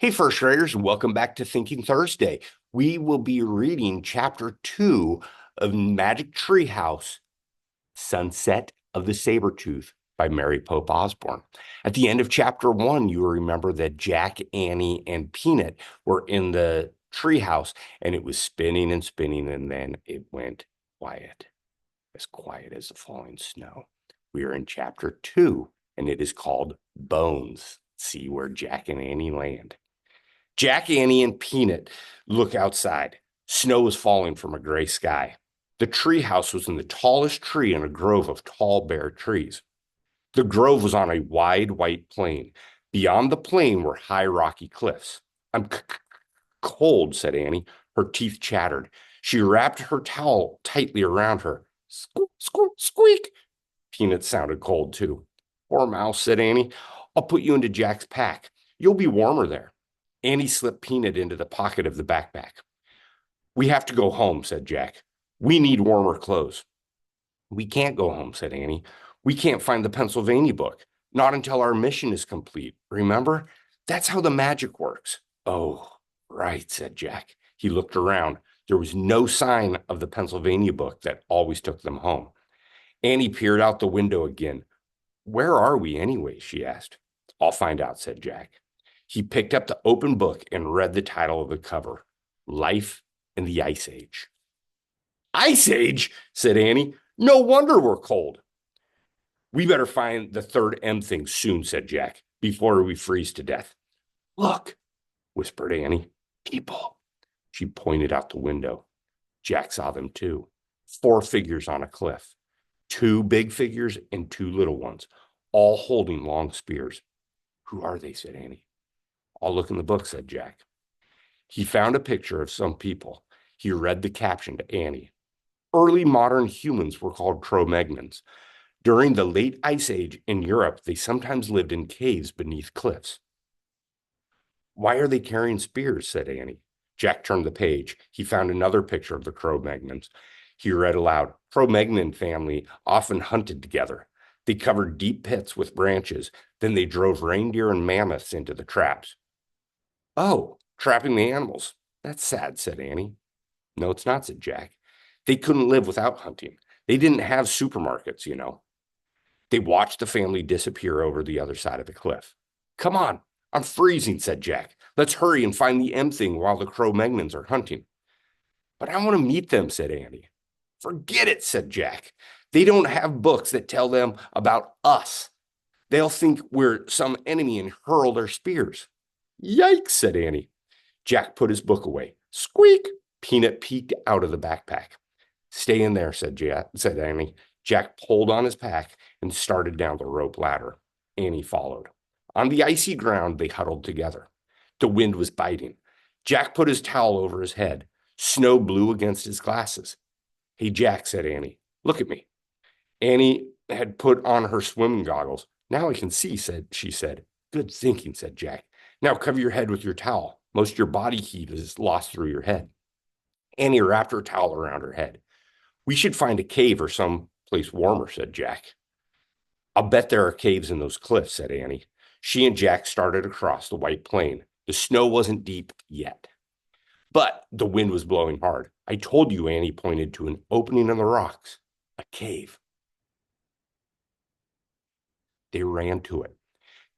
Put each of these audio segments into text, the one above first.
Hey, first graders, and welcome back to Thinking Thursday. We will be reading chapter 2 of Magic Treehouse, Sunset of the Sabertooth by Mary Pope Osborne. At the end of chapter 1, you will remember that Jack, Annie, and Peanut were in the treehouse, and it was spinning and spinning, and then it went quiet as the falling snow. We are in chapter 2, and it is called Bones. See where Jack and Annie land. Jack, Annie, and Peanut look outside. Snow is falling from a gray sky. The treehouse was in the tallest tree in a grove of tall, bare trees. The grove was on a wide, white plain. Beyond the plain were high, rocky cliffs. I'm cold, said Annie. Her teeth chattered. She wrapped her towel tightly around her. Squeak, squeak, squeak. Peanut sounded cold, too. Poor mouse, said Annie. I'll put you into Jack's pack. You'll be warmer there. Annie slipped Peanut into the pocket of the backpack. We have to go home, said Jack. We need warmer clothes. We can't go home, said Annie. We can't find the Pennsylvania book. Not until our mission is complete. Remember? That's how the magic works. Oh, right, said Jack. He looked around. There was no sign of the Pennsylvania book that always took them home. Annie peered out the window again. Where are we anyway? She asked. I'll find out, said Jack. He picked up the open book and read the title of the cover, Life in the Ice Age. Ice Age, said Annie. No wonder we're cold. We better find the third M thing soon, said Jack, before we freeze to death. Look, whispered Annie. People. She pointed out the window. Jack saw them too. 4 figures on a cliff. 2 big figures and 2 little ones, all holding long spears. Who are they? Said Annie. I'll look in the book, said Jack. He found a picture of some people. He read the caption to Annie. Early modern humans were called Cro-Magnons. During the late Ice Age in Europe, they sometimes lived in caves beneath cliffs. Why are they carrying spears? Said Annie. Jack turned the page. He found another picture of the Cro-Magnons. He read aloud. Cro-Magnon family often hunted together. They covered deep pits with branches. Then they drove reindeer and mammoths into the traps. Oh, trapping the animals. That's sad, said Annie. No, it's not, said Jack. They couldn't live without hunting. They didn't have supermarkets, you know. They watched the family disappear over the other side of the cliff. Come on, I'm freezing, said Jack. Let's hurry and find the M thing while the Cro-Magnons are hunting. But I want to meet them, said Annie. Forget it, said Jack. They don't have books that tell them about us. They'll think we're some enemy and hurl their spears. Yikes, said Annie. Jack put his book away. Squeak! Peanut peeked out of the backpack. Stay in there, said Annie. Jack pulled on his pack and started down the rope ladder. Annie followed. On the icy ground, they huddled together. The wind was biting. Jack put his towel over his head. Snow blew against his glasses. Hey, Jack, said Annie. Look at me. Annie had put on her swimming goggles. Now I can see, she said. Good thinking, said Jack. Now cover your head with your towel. Most of your body heat is lost through your head. Annie wrapped her towel around her head. We should find a cave or some place warmer, said Jack. I'll bet there are caves in those cliffs, said Annie. She and Jack started across the white plain. The snow wasn't deep yet, but the wind was blowing hard. I told you, Annie pointed to an opening in the rocks, a cave. They ran to it.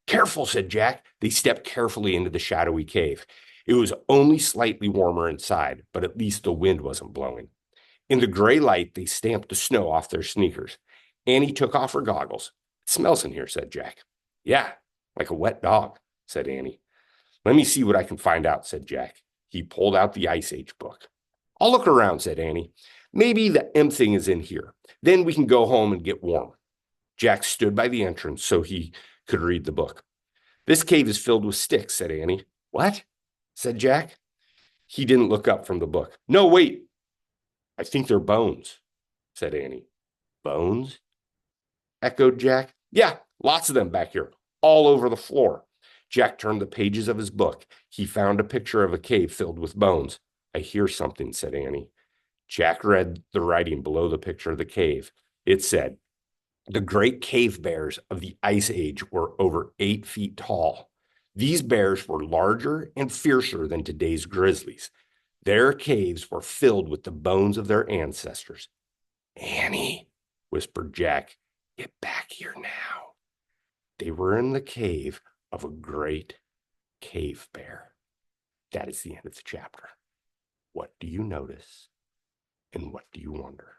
Careful, said Jack. They stepped carefully into the shadowy cave. It was only slightly warmer inside, but at least the wind wasn't blowing. In the gray light, they stamped the snow off their sneakers. Annie took off her goggles. It smells in here, said Jack. Yeah, like a wet dog, said Annie. Let me see what I can find out, said Jack. He pulled out the Ice Age book. I'll look around, said Annie. Maybe the M thing is in here. Then we can go home and get warm. Jack stood by the entrance so he could read the book. This cave is filled with sticks, said Annie. What? Said Jack. He didn't look up from the book. No, wait. I think they're bones, said Annie. Bones? Echoed Jack. Yeah, lots of them back here, all over the floor. Jack turned the pages of his book. He found a picture of a cave filled with bones. I hear something, said Annie. Jack read the writing below the picture of the cave. It said, the great cave bears of the Ice Age were over 8 feet tall. These bears were larger and fiercer than today's grizzlies. Their caves were filled with the bones of their ancestors. Annie, whispered Jack, get back here now. They were in the cave of a great cave bear. That is the end of the chapter. What do you notice and what do you wonder?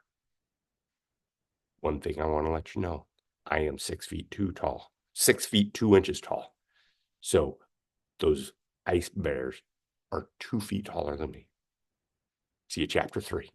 One thing I want to let you know, I am 6 feet 2 tall, 6 feet 2 inches tall. So those ice bears are 2 feet taller than me. See you chapter 3.